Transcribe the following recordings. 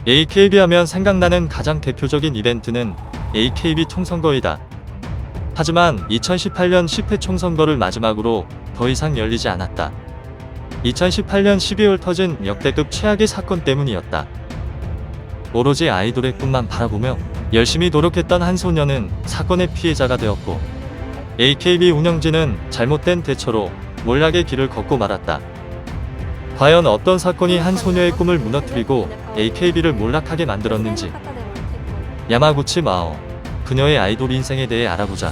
AKB 하면 생각나는 가장 대표적인 이벤트는 AKB 총선거이다. 하지만 2018년 10회 총선거를 마지막으로 더 이상 열리지 않았다. 2018년 12월 터진 역대급 최악의 사건 때문이었다. 오로지 아이돌의 꿈만 바라보며 열심히 노력했던 한 소녀는 사건의 피해자가 되었고, AKB 운영진은 잘못된 대처로 몰락의 길을 걷고 말았다. 과연 어떤 사건이 한 소녀의 꿈을 무너뜨리고 AKB를 몰락하게 만들었는지, 야마구치 마오, 그녀의 아이돌 인생에 대해 알아보자.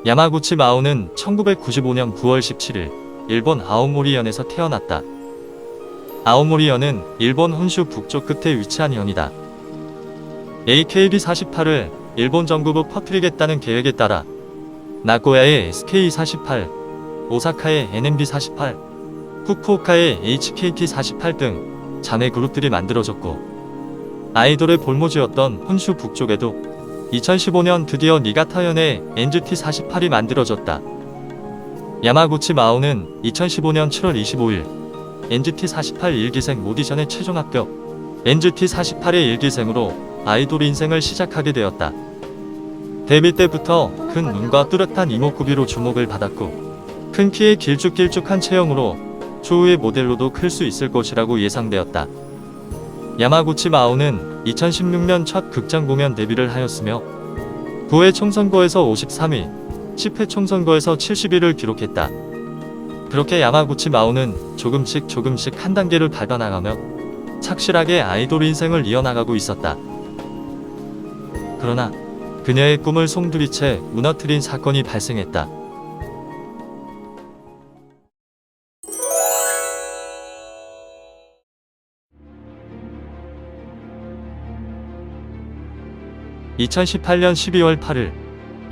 야마구치 마오는 1995년 9월 17일 일본 아오모리현에서 태어났다. 아오모리현은 일본 혼슈 북쪽 끝에 위치한 현이다. AKB48을 일본 전국으로 퍼뜨리겠다는 계획에 따라 나고야의 SK48, 오사카의 NMB48, 후쿠오카의 HKT48 등 자매 그룹들이 만들어졌고, 아이돌의 볼모지였던 혼슈 북쪽에도 2015년 드디어 니가타현의 NGT48이 만들어졌다. 야마구치 마오는 2015년 7월 25일 NGT48 1기생 오디션에 최종 합격, NGT48의 1기생으로 아이돌 인생을 시작하게 되었다. 데뷔 때부터 큰 눈과 뚜렷한 이목구비로 주목을 받았고, 큰 키에 길쭉길쭉한 체형으로 추후의 모델로도 클 수 있을 것이라고 예상되었다. 야마구치 마오는 2016년 첫 극장 공연 데뷔를 하였으며 9회 총선거에서 53위, 10회 총선거에서 71위를 기록했다. 그렇게 야마구치 마오는 조금씩 한 단계를 밟아나가며 착실하게 아이돌 인생을 이어나가고 있었다. 그러나 그녀의 꿈을 송두리째 무너뜨린 사건이 발생했다. (2018년 12월 8일)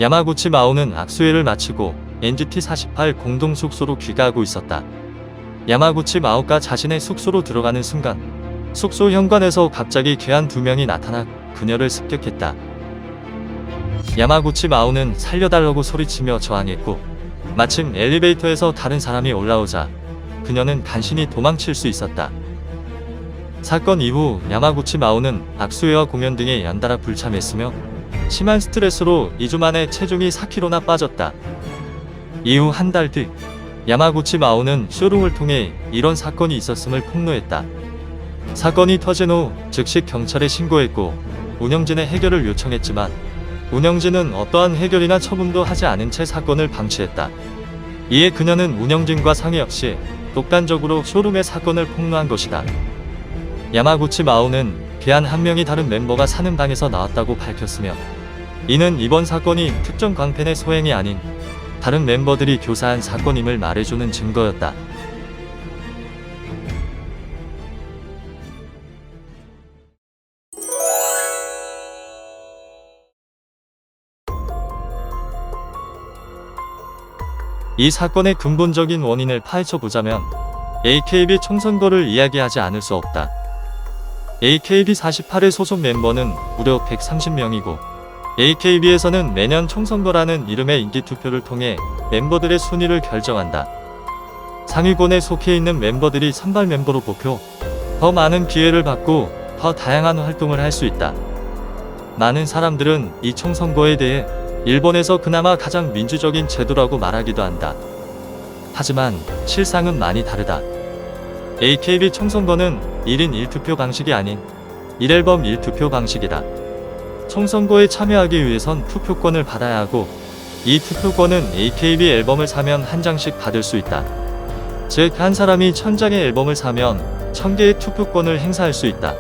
야마구치 마오는 악수회를 마치고 NGT48 공동 숙소로 귀가하고 있었다. 야마구치 마오가 자신의 숙소로 들어가는 순간 숙소 현관에서 갑자기 괴한 두 명이 나타나 그녀를 습격했다. 야마구치 마오는 살려달라고 소리치며 저항했고, 마침 엘리베이터에서 다른 사람이 올라오자 그녀는 간신히 도망칠 수 있었다. 사건 이후 야마구치 마오는 악수회와 공연 등에 연달아 불참했으며 심한 스트레스로 2주 만에 체중이 4kg나 빠졌다. 이후 한 달 뒤 야마구치 마오는 쇼룸을 통해 이런 사건이 있었음을 폭로했다. 사건이 터진 후 즉시 경찰에 신고했고 운영진의 해결을 요청했지만 운영진은 어떠한 해결이나 처분도 하지 않은 채 사건을 방치했다. 이에 그녀는 운영진과 상의 없이 독단적으로 쇼룸의 사건을 폭로한 것이다. 야마구치 마오는 괴한 한 명이 다른 멤버가 사는 방에서 나왔다고 밝혔으며, 이는 이번 사건이 특정 광팬의 소행이 아닌 다른 멤버들이 교사한 사건임을 말해주는 증거였다. 이 사건의 근본적인 원인을 파헤쳐보자면 AKB 총선거를 이야기하지 않을 수 없다. AKB48의 소속 멤버는 무려 130명이고 AKB에서는 매년 총선거라는 이름의 인기투표를 통해 멤버들의 순위를 결정한다. 상위권에 속해 있는 멤버들이 선발 멤버로 뽑혀 더 많은 기회를 받고 더 다양한 활동을 할 수 있다. 많은 사람들은 이 총선거에 대해 일본에서 그나마 가장 민주적인 제도라고 말하기도 한다. 하지만 실상은 많이 다르다. AKB 총선거는 1인 1투표 방식이 아닌 1앨범 1투표 방식이다. 총선거에 참여하기 위해선 투표권을 받아야 하고, 이 투표권은 AKB 앨범을 사면 한 장씩 받을 수 있다. 즉, 한 사람이 1000장의 앨범을 사면 1000개의 투표권을 행사할 수 있다.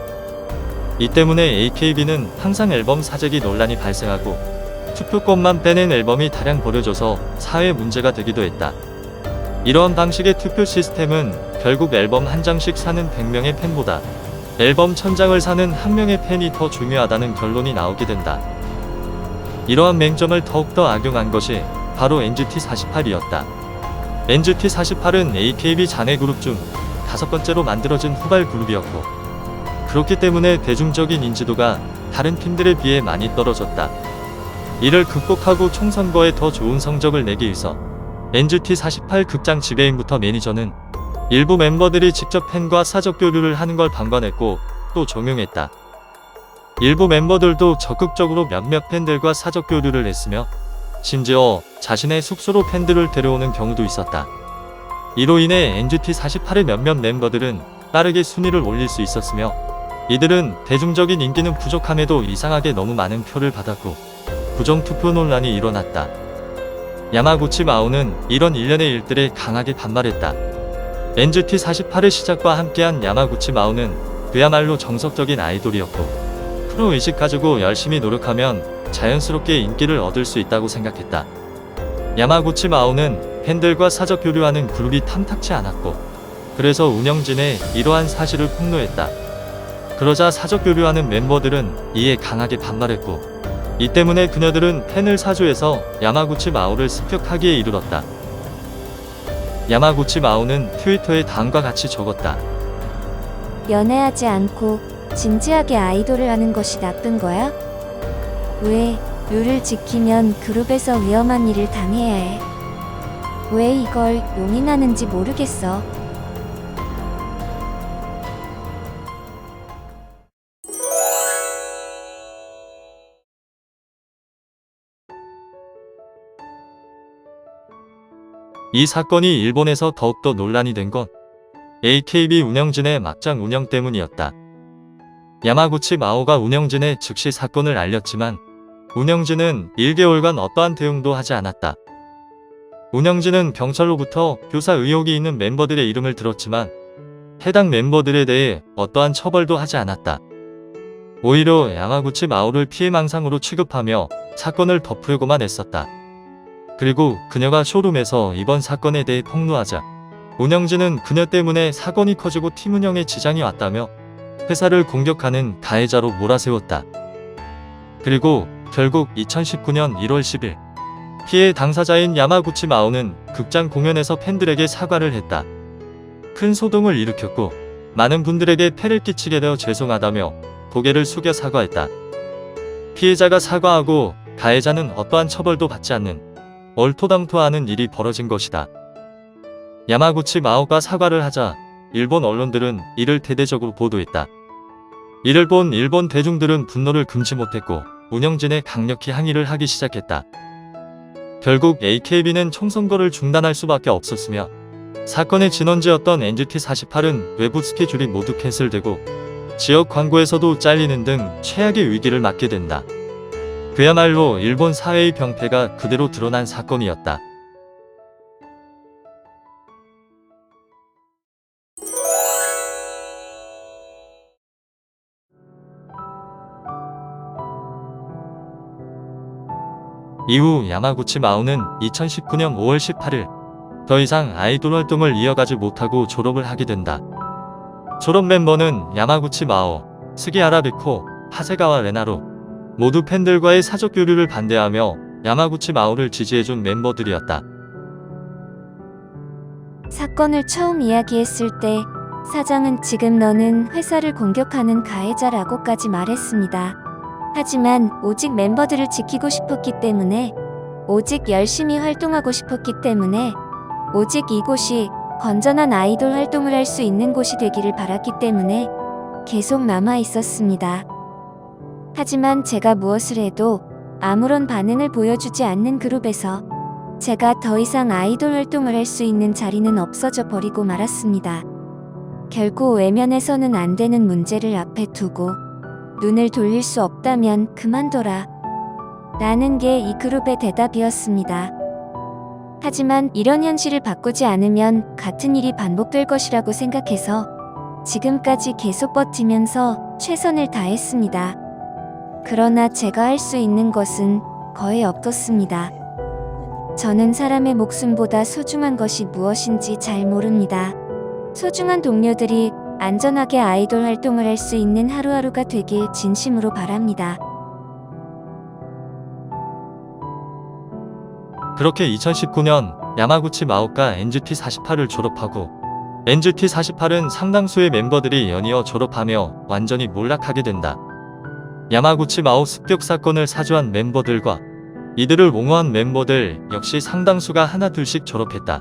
이 때문에 AKB는 항상 앨범 사재기 논란이 발생하고 투표권만 빼낸 앨범이 다량 버려져서 사회 문제가 되기도 했다. 이러한 방식의 투표 시스템은 결국 앨범 한 장씩 사는 100명의 팬보다 앨범 1000장을 사는 한 명의 팬이 더 중요하다는 결론이 나오게 된다. 이러한 맹점을 더욱더 악용한 것이 바로 NGT48이었다. NGT48은 AKB 자매 그룹 중 5번째로 만들어진 후발 그룹이었고, 그렇기 때문에 대중적인 인지도가 다른 팀들에 비해 많이 떨어졌다. 이를 극복하고 총선거에 더 좋은 성적을 내기 위해서 NGT48 극장 지배인부터 매니저는 일부 멤버들이 직접 팬과 사적 교류를 하는 걸 방관했고 또 종용했다. 일부 멤버들도 적극적으로 몇몇 팬들과 사적 교류를 했으며 심지어 자신의 숙소로 팬들을 데려오는 경우도 있었다. 이로 인해 NGT48의 몇몇 멤버들은 빠르게 순위를 올릴 수 있었으며 이들은 대중적인 인기는 부족함에도 이상하게 너무 많은 표를 받았고 부정투표 논란이 일어났다. 야마구치 마오는 이런 일련의 일들에 강하게 반발했다. NGT48의 시작과 함께한 야마구치 마오는 그야말로 정석적인 아이돌이었고 프로의식 가지고 열심히 노력하면 자연스럽게 인기를 얻을 수 있다고 생각했다. 야마구치 마오는 팬들과 사적 교류하는 그룹이 탐탁치 않았고 그래서 운영진에 이러한 사실을 폭로했다. 그러자 사적 교류하는 멤버들은 이에 강하게 반발했고 이 때문에 그녀들은 팬을 사주해서 야마구치 마오를 습격하기에 이르렀다. 야마구치 마오는 트위터에 다음과 같이 적었다. 연애하지 않고 진지하게 아이돌을 하는 것이 나쁜 거야? 왜 룰을 지키면 그룹에서 위험한 일을 당해야 해? 왜 이걸 용인하는지 모르겠어. 이 사건이 일본에서 더욱더 논란이 된 건 AKB 운영진의 막장 운영 때문이었다. 야마구치 마오가 운영진에 즉시 사건을 알렸지만 운영진은 1개월간 어떠한 대응도 하지 않았다. 운영진은 경찰로부터 교사 의혹이 있는 멤버들의 이름을 들었지만 해당 멤버들에 대해 어떠한 처벌도 하지 않았다. 오히려 야마구치 마오를 피해망상으로 취급하며 사건을 덮으려고만 했었다. 그리고 그녀가 쇼룸에서 이번 사건에 대해 폭로하자 운영진은 그녀 때문에 사건이 커지고 팀 운영에 지장이 왔다며 회사를 공격하는 가해자로 몰아세웠다. 그리고 결국 2019년 1월 10일 피해 당사자인 야마구치 마오는 극장 공연에서 팬들에게 사과를 했다. 큰 소동을 일으켰고 많은 분들에게 폐를 끼치게 되어 죄송하다며 고개를 숙여 사과했다. 피해자가 사과하고 가해자는 어떠한 처벌도 받지 않는 얼토당토하는 일이 벌어진 것이다. 야마구치 마오가 사과를 하자 일본 언론들은 이를 대대적으로 보도했다. 이를 본 일본 대중들은 분노를 금치 못했고 운영진에 강력히 항의를 하기 시작했다. 결국 AKB는 총선거를 중단할 수밖에 없었으며 사건의 진원지였던 NGT48은 외부 스케줄이 모두 캔슬되고 지역 광고에서도 잘리는 등 최악의 위기를 맞게 된다. 그야말로 일본 사회의 병폐가 그대로 드러난 사건이었다. 이후 야마구치 마오는 2019년 5월 18일 더 이상 아이돌 활동을 이어가지 못하고 졸업을 하게 된다. 졸업 멤버는 야마구치 마오, 스기하라 베코, 하세가와 레나로 모두 팬들과의 사적 교류를 반대하며 야마구치 마오를 지지해준 멤버들이었다. 사건을 처음 이야기했을 때 사장은 지금 너는 회사를 공격하는 가해자라고까지 말했습니다. 하지만 오직 멤버들을 지키고 싶었기 때문에 오직 열심히 활동하고 싶었기 때문에 오직 이곳이 건전한 아이돌 활동을 할 수 있는 곳이 되기를 바랐기 때문에 계속 남아 있었습니다. 하지만 제가 무엇을 해도 아무런 반응을 보여주지 않는 그룹에서 제가 더 이상 아이돌 활동을 할 수 있는 자리는 없어져 버리고 말았습니다. 결국 외면해서는 안 되는 문제를 앞에 두고 눈을 돌릴 수 없다면 그만둬라 라는 게 이 그룹의 대답이었습니다. 하지만 이런 현실을 바꾸지 않으면 같은 일이 반복될 것이라고 생각해서 지금까지 계속 버티면서 최선을 다했습니다. 그러나 제가 할 수 있는 것은 거의 없었습니다. 저는 사람의 목숨보다 소중한 것이 무엇인지 잘 모릅니다. 소중한 동료들이 안전하게 아이돌 활동을 할 수 있는 하루하루가 되길 진심으로 바랍니다. 그렇게 2019년 야마구치 마오가 NGT48을 졸업하고 NGT 48은 상당수의 멤버들이 연이어 졸업하며 완전히 몰락하게 된다. 야마구치 마오 습격 사건을 사주한 멤버들과 이들을 옹호한 멤버들 역시 상당수가 하나둘씩 졸업했다.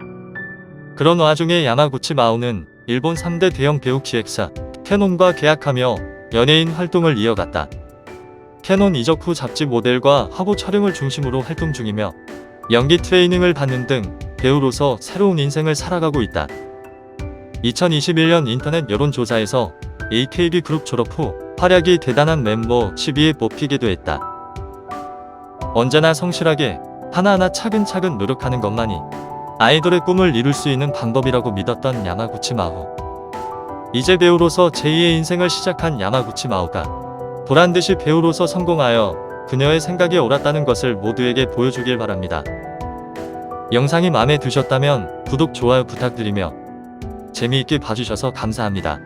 그런 와중에 야마구치 마오는 일본 3대 대형 배우 기획사 캐논과 계약하며 연예인 활동을 이어갔다. 캐논 이적 후 잡지 모델과 화보 촬영을 중심으로 활동 중이며 연기 트레이닝을 받는 등 배우로서 새로운 인생을 살아가고 있다. 2021년 인터넷 여론조사에서 AKB 그룹 졸업 후 활약이 대단한 멤버 10위에 뽑히기도 했다. 언제나 성실하게 하나하나 차근차근 노력하는 것만이 아이돌의 꿈을 이룰 수 있는 방법이라고 믿었던 야마구치 마오. 이제 배우로서 제2의 인생을 시작한 야마구치 마오가 보란듯이 배우로서 성공하여 그녀의 생각이 옳았다는 것을 모두에게 보여주길 바랍니다. 영상이 마음에 드셨다면 구독, 좋아요 부탁드리며 재미있게 봐주셔서 감사합니다.